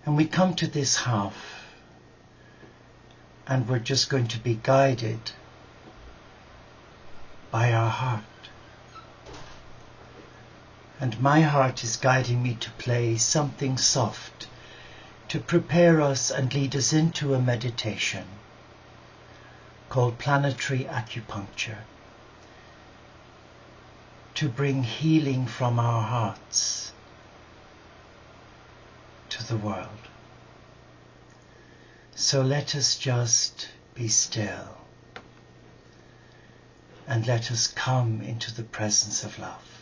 And we come to this half, and we're just going to be guided by our heart. And my heart is guiding me to play something soft to prepare us and lead us into a meditation called Planetary Acupuncture, to bring healing from our hearts to the world. So let us just be still and let us come into the presence of love.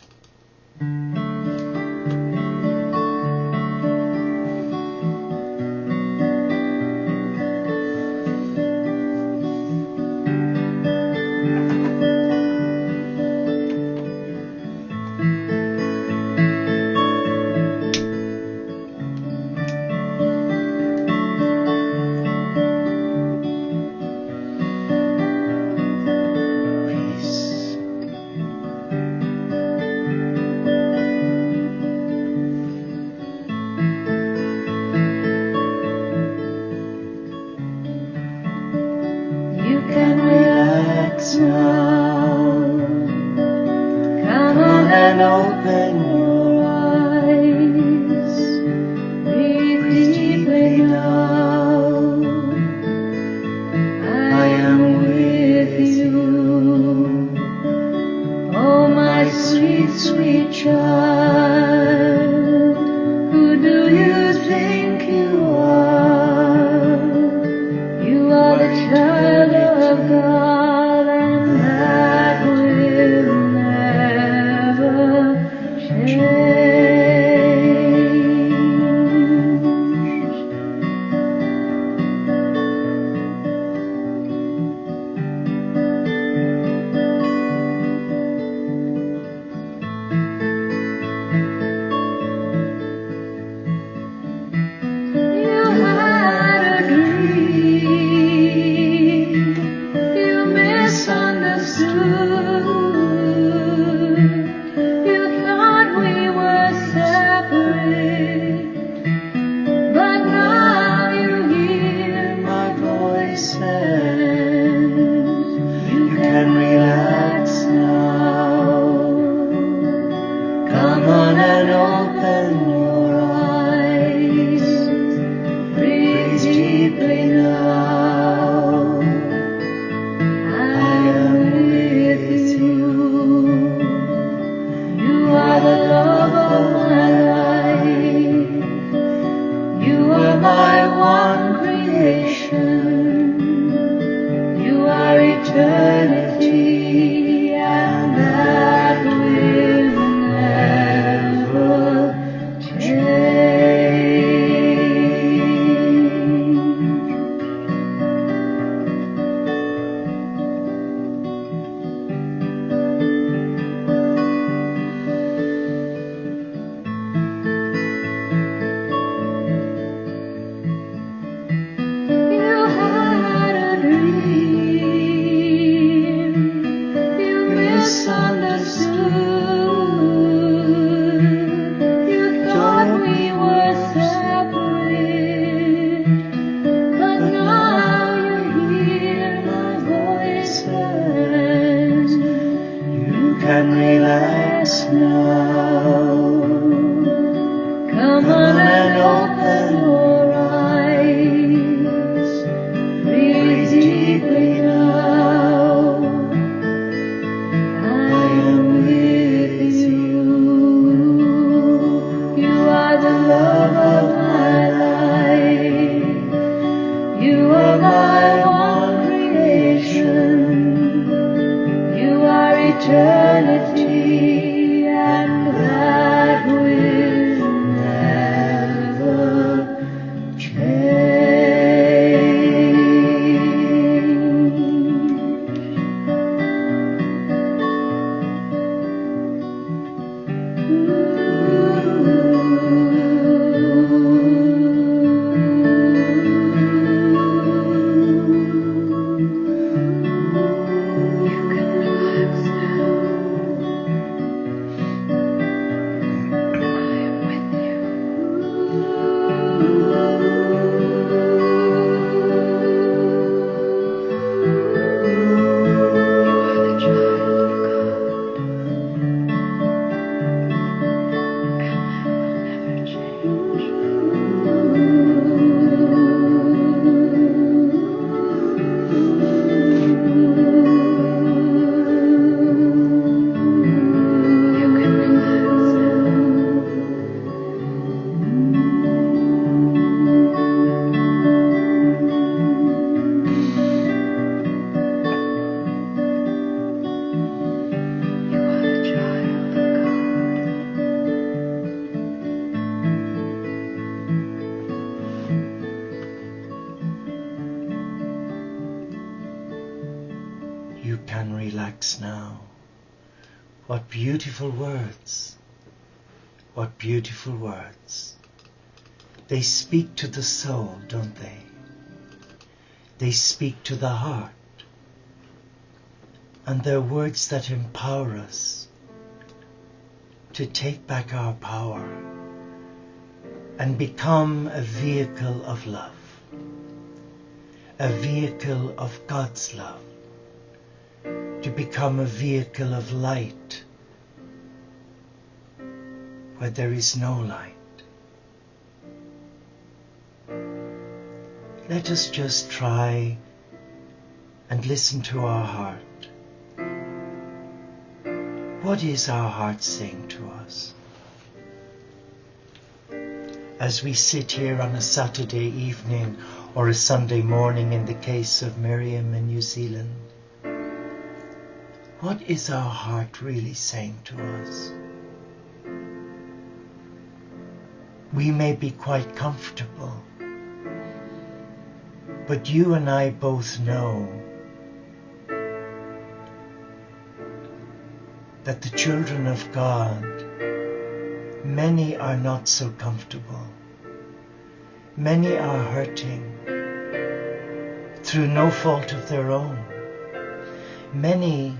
lyrics now. What beautiful words. What beautiful words. They speak to the soul, don't they? They speak to the heart. And they're words that empower us to take back our power and become a vehicle of love, a vehicle of God's love, to become a vehicle of light where there is no light. Let us just try and listen to our heart. What is our heart saying to us? As we sit here on a Saturday evening or a Sunday morning in the case of Miriam in New Zealand, what is our heart really saying to us? We may be quite comfortable, but you and I both know that the children of God, many are not so comfortable. Many are hurting through no fault of their own. Many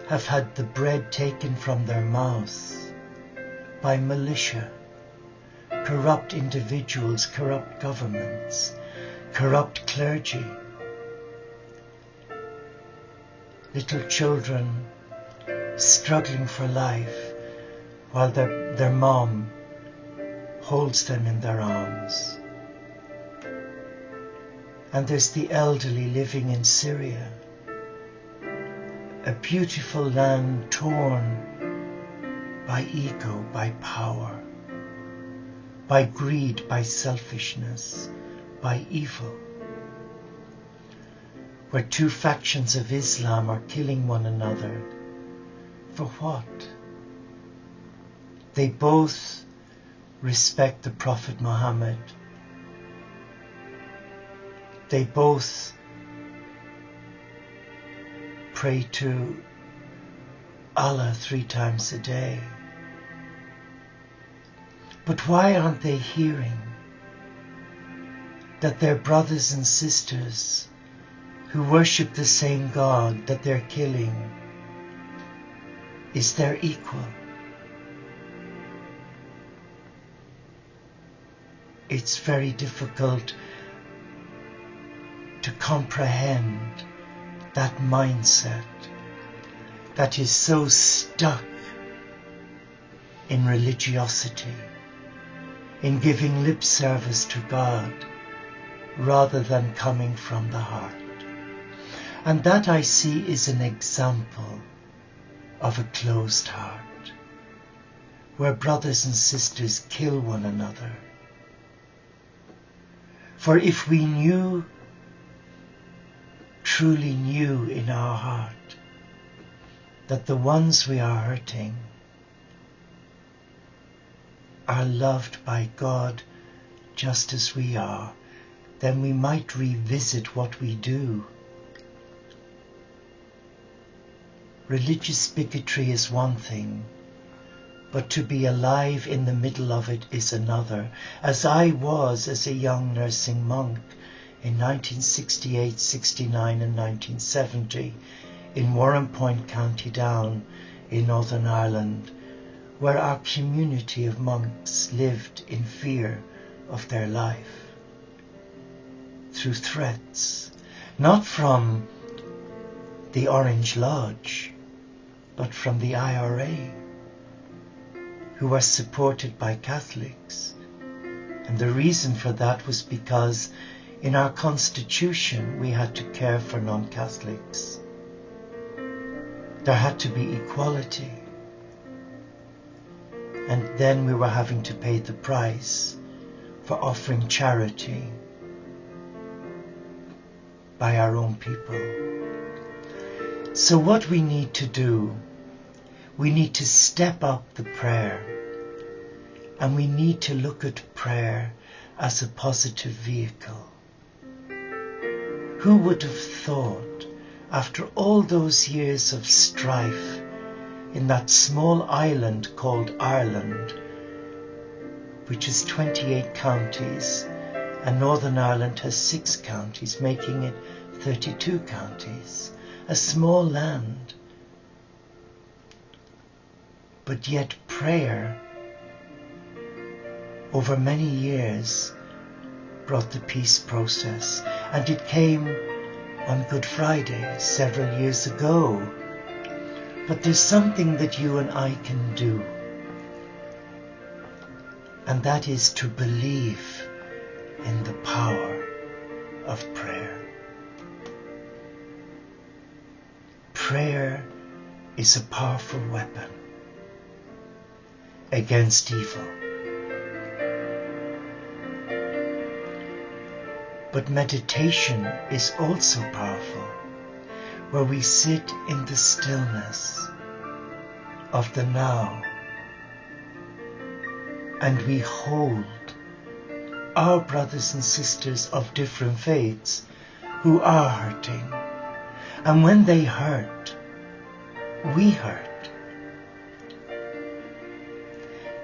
have had the bread taken from their mouths by militia, corrupt individuals, corrupt governments, corrupt clergy. Little children struggling for life while their mom holds them in their arms. And there's the elderly living in Syria, a beautiful land torn by ego, by power, by greed, by selfishness, by evil, where two factions of Islam are killing one another. For what? They both respect the Prophet Muhammad. They both pray to Allah 3 times a day. But why aren't they hearing that their brothers and sisters who worship the same God that they're killing is their equal? It's very difficult to comprehend that mindset that is so stuck in religiosity, in giving lip service to God rather than coming from the heart. And that I see is an example of a closed heart, where brothers and sisters kill one another. For if we knew, truly knew in our heart, that the ones we are hurting are loved by God just as we are, then we might revisit what we do. Religious bigotry is one thing, but to be alive in the middle of it is another, as I was as a young nursing monk in 1968, 69 and 1970 in Warrenpoint, County Down in Northern Ireland, where our community of monks lived in fear of their life, through threats, not from the Orange Lodge, but from the IRA, who were supported by Catholics. And the reason for that was because in our constitution we had to care for non-Catholics. There had to be equality. And then we were having to pay the price for offering charity by our own people. So what we need to do, we need to step up the prayer, and we need to look at prayer as a positive vehicle. Who would have thought after all those years of strife in that small island called Ireland, which is 28 counties, and Northern Ireland has 6 counties, making it 32 counties, a small land. But yet prayer over many years brought the peace process, and it came on Good Friday several years ago. But there's something that you and I can do, and that is to believe in the power of prayer. Prayer is a powerful weapon against evil. But meditation is also powerful, where we sit in the stillness of the now and we hold our brothers and sisters of different faiths who are hurting. And when they hurt, we hurt.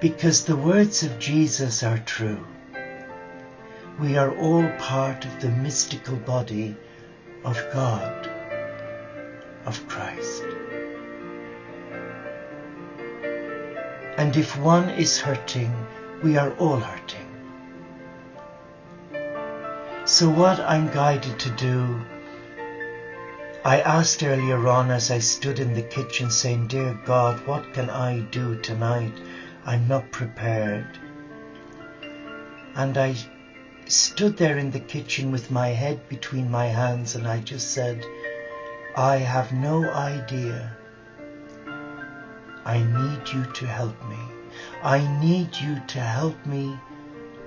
Because the words of Jesus are true. We are all part of the mystical body of God, of Christ. And if one is hurting, we are all hurting. So what I'm guided to do, I asked earlier on as I stood in the kitchen saying, "Dear God, what can I do tonight? I'm not prepared." And I stood there in the kitchen with my head between my hands and I just said, "I have no idea. I need you to help me. I need you to help me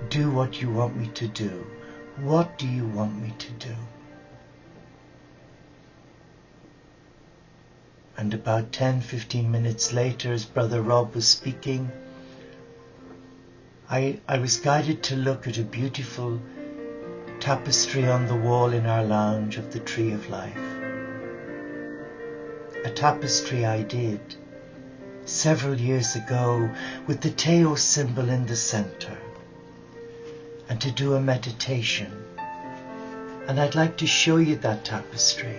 do what you want me to do. What do you want me to do?" And about 10-15 minutes later, as Brother Rob was speaking, I was guided to look at a beautiful tapestry on the wall in our lounge of the Tree of Life. A tapestry I did several years ago with the Teo symbol in the center, and to do a meditation. And I'd like to show you that tapestry.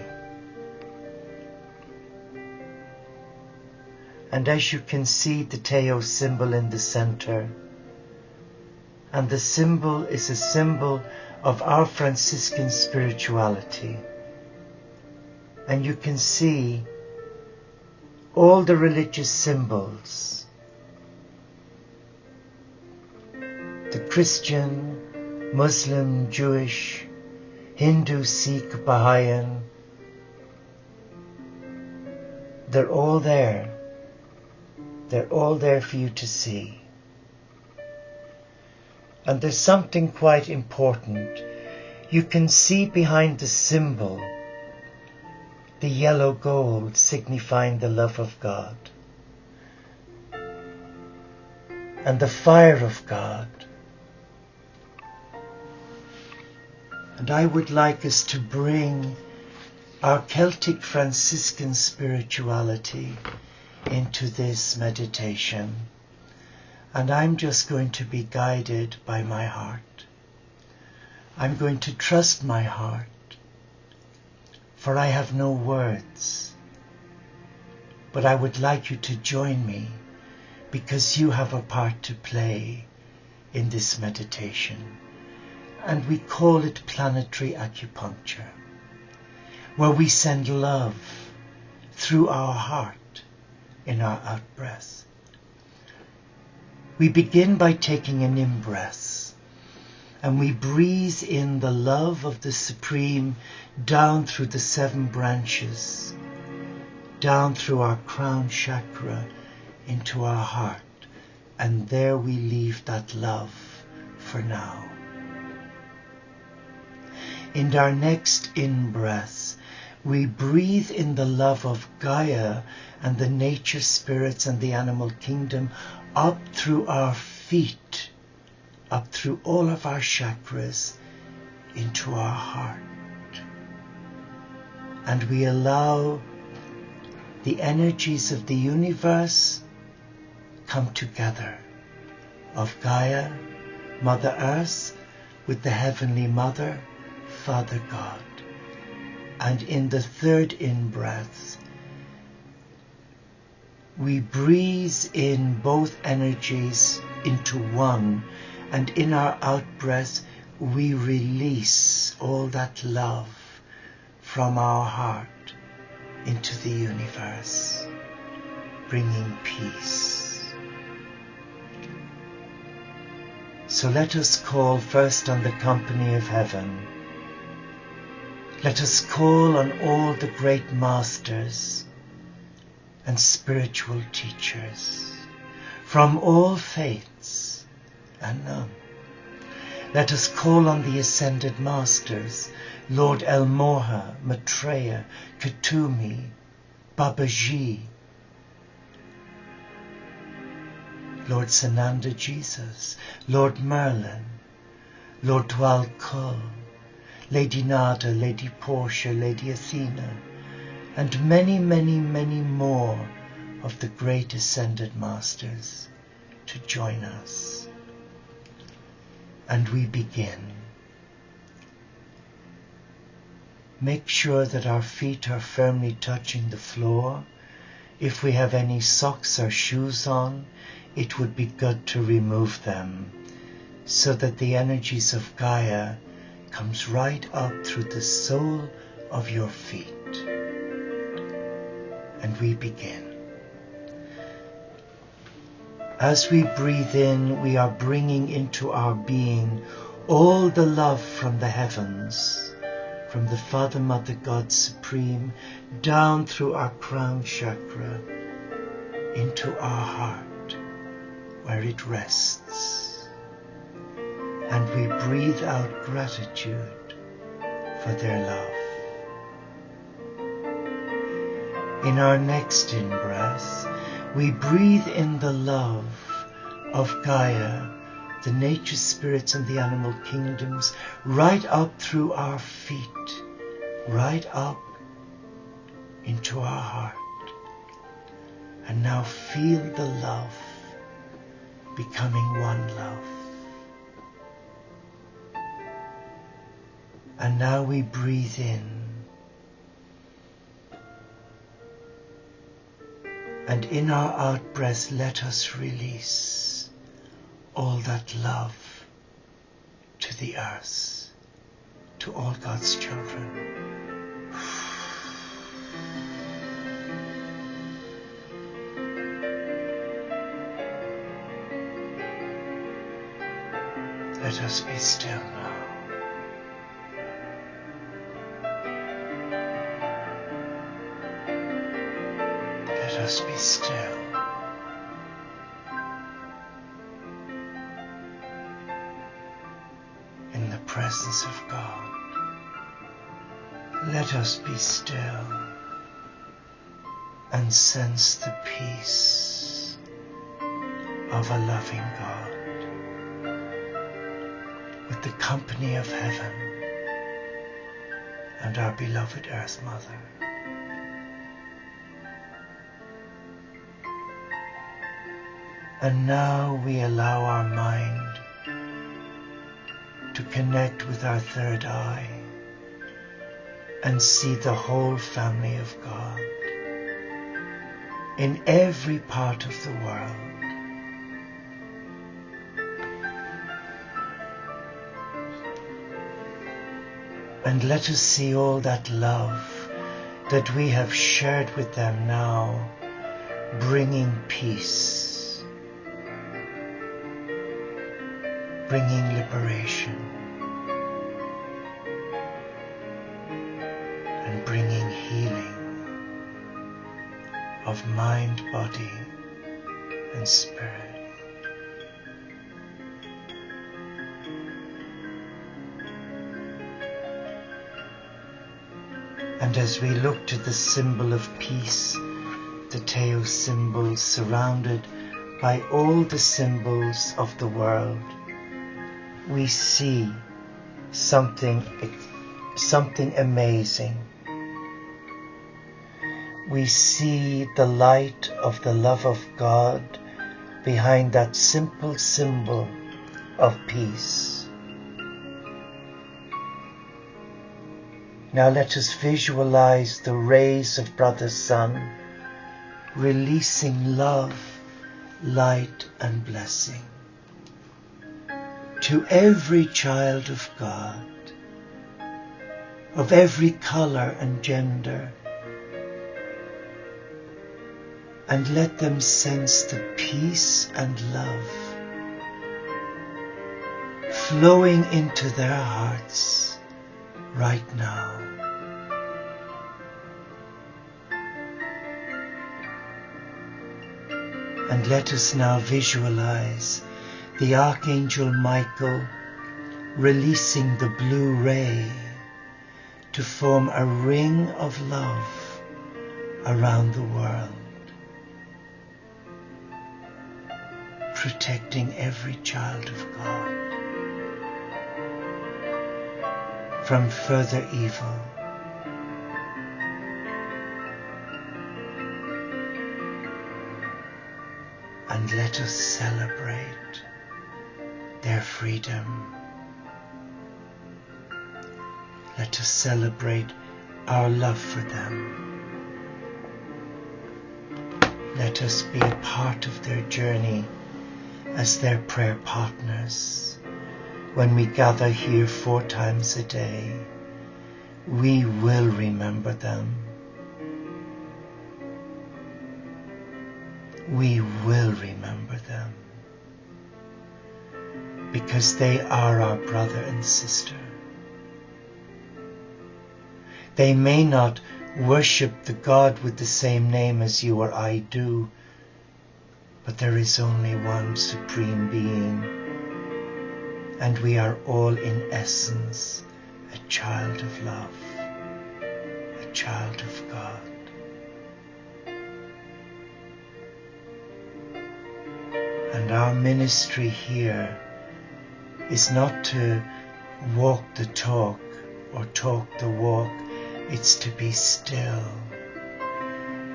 And as you can see, the Teo symbol in the center, and the symbol is a symbol of our Franciscan spirituality. And you can see all the religious symbols, the Christian, Muslim, Jewish, Hindu, Sikh, Baha'in, they're all there. They're all there for you to see. And there's something quite important. You can see behind the symbol the yellow gold signifying the love of God and the fire of God. And I would like us to bring our Celtic Franciscan spirituality into this meditation. And I'm just going to be guided by my heart. I'm going to trust my heart, for I have no words. But I would like you to join me, because you have a part to play in this meditation. And we call it Planetary Acupuncture, where we send love through our heart in our out-breath. We begin by taking an in-breath, and we breathe in the love of the Supreme down through the 7 branches, down through our crown chakra into our heart, and there we leave that love for now. In our next in-breath, we breathe in the love of Gaia and the nature spirits and the animal kingdom up through our feet, up through all of our chakras, into our heart. and we allow the energies of the universe come together, of Gaia, Mother Earth, with the Heavenly Mother, Father God. And in the third in-breath, we breathe in both energies into one, and in our out-breath, we release all that love from our heart into the universe, bringing peace. So let us call first on the company of heaven. Let us call on all the great masters and spiritual teachers from all faiths and none. Let us call on the ascended masters, Lord El Morha, Maitreya, Katumi, Babaji, Lord Sananda Jesus, Lord Merlin, Lord Dwal Kul, Lady Nada, Lady Portia, Lady Athena, and many, many, many more of the great ascended masters to join us. And we begin. Make sure that our feet are firmly touching the floor. If we have any socks or shoes on, it would be good to remove them so that the energies of Gaia comes right up through the sole of your feet. And we begin. As we breathe in, we are bringing into our being all the love from the heavens, from the Father, Mother, God Supreme, down through our crown chakra, into our heart, where it rests. And we breathe out gratitude for their love. In our next in-breath, we breathe in the love of Gaia, the nature spirits and the animal kingdoms, right up through our feet, right up into our heart. And now feel the love becoming one love. And now we breathe in. And in our out-breath, let us release all that love to the earth, to all God's children. Let us be still now. Let us be still. In the presence of God. Let us be still and sense the peace of a loving God with the company of heaven and our beloved Earth Mother. And now we allow our mind to connect with our third eye and see the whole family of God in every part of the world. And let us see all that love that we have shared with them now, bringing peace, bringing liberation, and bringing healing of mind, body, and spirit. And as we look to the symbol of peace, the Teo symbol surrounded by all the symbols of the world, we see something amazing. we see the light of the love of God behind that simple symbol of peace. Now let us visualize the rays of Brother Sun releasing love, light and blessing to every child of God, of every color and gender, and let them sense the peace and love flowing into their hearts right now. And let us now visualize the Archangel Michael releasing the blue ray to form a ring of love around the world, protecting every child of God from further evil. And let us celebrate their freedom. Let us celebrate our love for them. Let us be a part of their journey as their prayer partners. When we gather here 4 times a day, we will remember them. We will remember them because they are our brother and sister. They may not worship the God with the same name as you or I do, but there is only one supreme being, and we are all in essence a child of love, a child of God. And our ministry here is not to walk the talk or talk the walk. It's to be still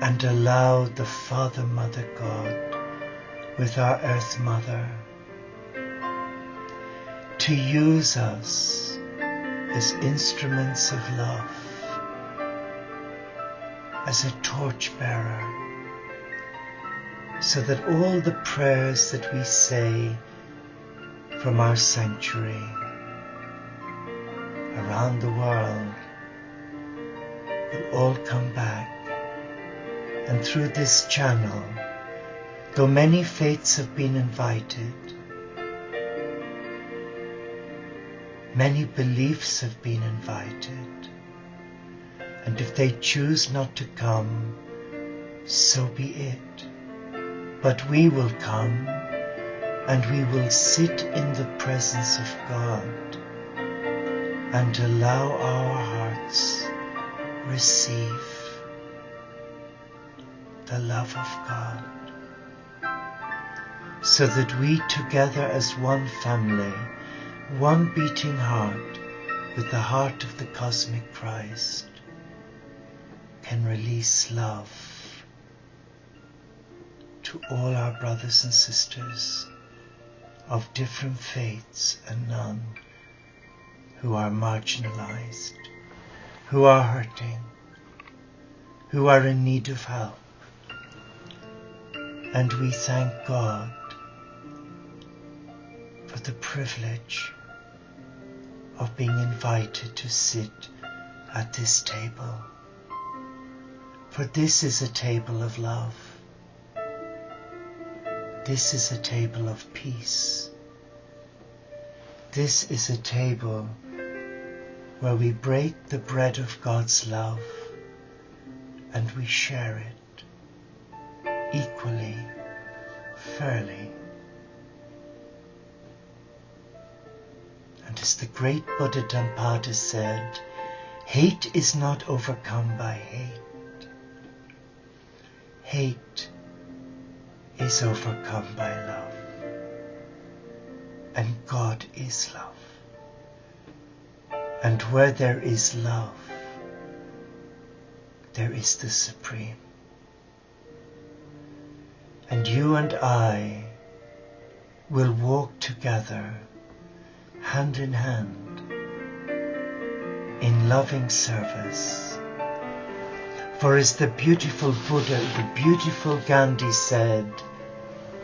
and allow the Father, Mother God with our Earth Mother to use us as instruments of love, as a torchbearer, so that all the prayers that we say from our sanctuary around the world will all come back. And through this channel, though many faiths have been invited, many beliefs have been invited, and if they choose not to come, so be it. But we will come, and we will sit in the presence of God and allow our hearts receive the love of God, so that we together as one family, one beating heart with the heart of the cosmic Christ, can release love to all our brothers and sisters of different faiths and none, who are marginalized, who are hurting, who are in need of help. And we thank God for the privilege of being invited to sit at this table. For this is a table of love. This is a table of peace. This is a table where we break the bread of God's love and we share it equally, fairly. And as the great Buddha Dhammapada said, hate is not overcome by hate. Hate is overcome by love. And God is love. And where there is love, there is the Supreme. and you and I will walk together, hand in hand, in loving service. For as the beautiful Buddha, the beautiful Gandhi said,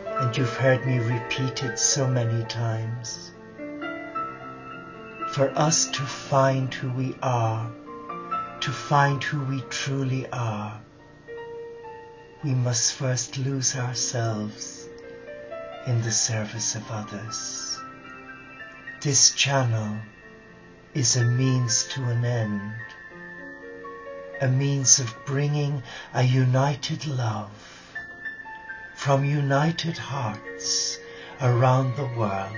and you've heard me repeat it so many times, for us to find who we are, to find who we truly are, we must first lose ourselves in the service of others. This channel is a means to an end, a means of bringing a united love from united hearts around the world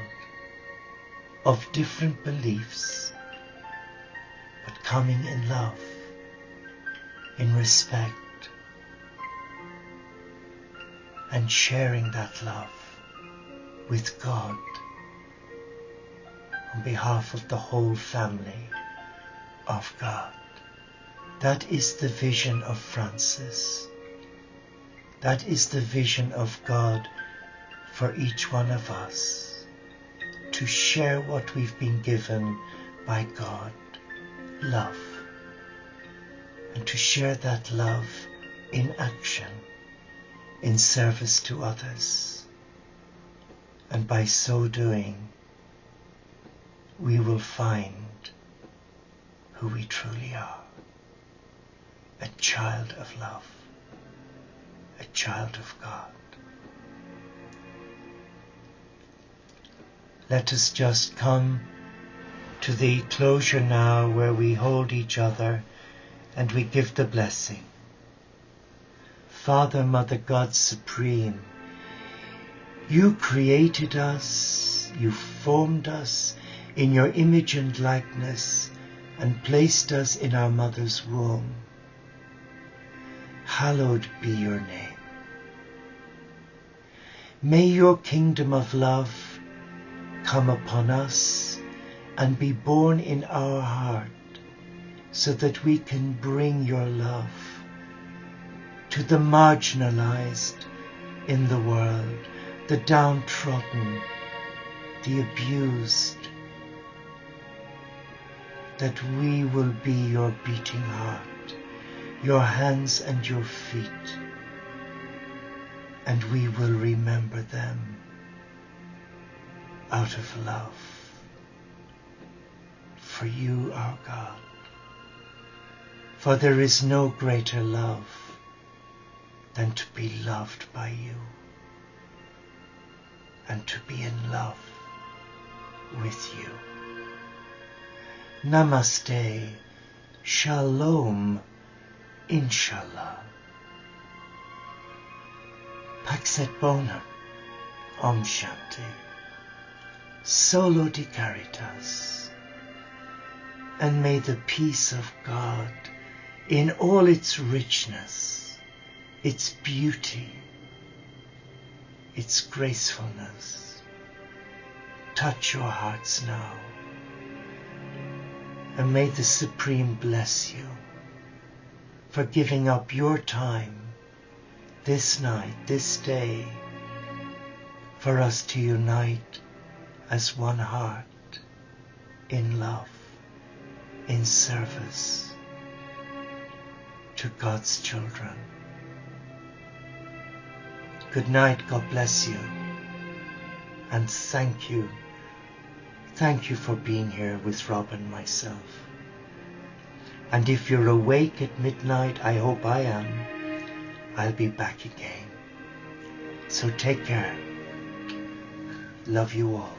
of different beliefs, but coming in love, in respect, and sharing that love with God on behalf of the whole family of God. That is the vision of Francis. That is the vision of God for each one of us, to share what we've been given by God, love, and to share that love in action, in service to others. And by so doing, we will find who we truly are, a child of love, a child of God. Let us just come to the closure now, where we hold each other and we give the blessing. Father, Mother, God Supreme, you created us, you formed us in your image and likeness and placed us in our mother's womb. Hallowed be your name. May your kingdom of love come upon us and be born in our heart, so that we can bring your love to the marginalized in the world, the downtrodden, the abused, that we will be your beating heart, your hands and your feet, and we will remember them out of love for you, our God. For there is no greater love than to be loved by you and to be in love with you. Namaste, Shalom, Inshallah. Pax et Bona, Om Shanti. Solo di Caritas. And may the peace of God in all its richness, its beauty, its gracefulness, touch your hearts now. And may the Supreme bless you for giving up your time this night, this day, for us to unite as one heart in love, in service to God's children. Good night, God bless you, and thank you. Thank you for being here with Rob and myself. And if you're awake at midnight, I hope I am, I'll be back again. So take care. Love you all.